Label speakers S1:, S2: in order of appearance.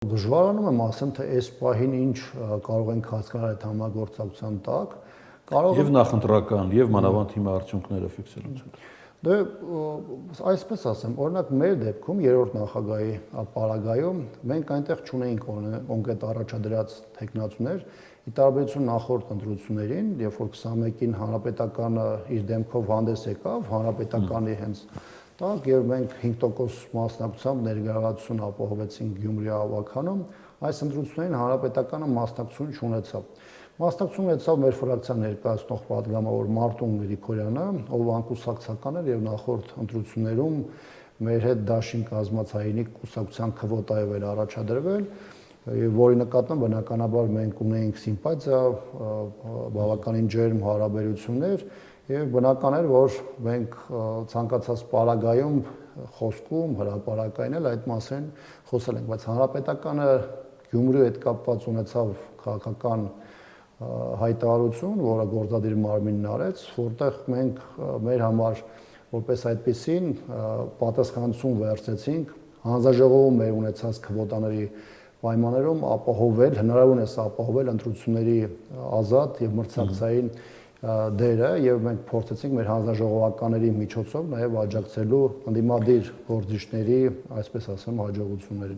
S1: Դժվարանում եմ ասեմ, թե այս պահին ինչ կարող ենք հասկանալ այդ համագործակցության տակ, կարող
S2: Եվ նախընտրական, եւ մանավանդ հիմա արդյունքները ֆիքսելուց հետո։
S1: Դե այսպես ասեմ, օրինակ մեր դեպքում երրորդ նախագահի պարագայում մենք այնտեղ չունեինք կոնկրետ առաջադրած տեխնացուներ, ի տարբերություն նախորդ ընտրություններին, երբ որ 21-ին հանրապետականը իր դեմքով հանդես եկավ, հանրապետականի հենց տակ եւ մենք 5% մասնակցությամբ ներգրավվածություն ապահովեցինք Գյումրի ավականում, այս ընտրություններին հանրապետականը մասնակցություն չունեցավ։ Մասնակցություն ունեցավ մեր ֆրակցիան ներկայացնող պատգամավոր Մարտուն Գրիգորյանը, ով անկուսակցական էր եւ նախորդ ընտրություններում մեր հետ դաշին կազմած հայինիկ կուսակցության քվոտայով էր առաջադրվել, որի նկատմամբ բնականաբար մենք ունեինք սիմպաթիա, բավականին ջերմ հարաբերություններ եւ բնական էր, որ մենք ցանկացած պարագայում խոսքում, հրապարակային էլ այդ մասին խոսել ենք, բայց հանրապետականը Գյումրիի հետ կապված ունեցավ քաղաքական հայտարարություն, որը գործադիր մարմինն արեց, որտեղ մենք մեր համար որպես այդպեսին պատասխանատվություն վերցրեցինք հանձնաժողովում մեր ունեցած քվոտաների պայմաններում ապահովել, հնարավորինս ապահովել ընտրությունների ազատ եւ մրցակցային դերը եւ մենք փորձեցինք մեր հանձնաժողովականների միջոցով նաեւ աջակցելու ընդդիմադիր գործիչների, այսպես ասեմ, հաջողություններին։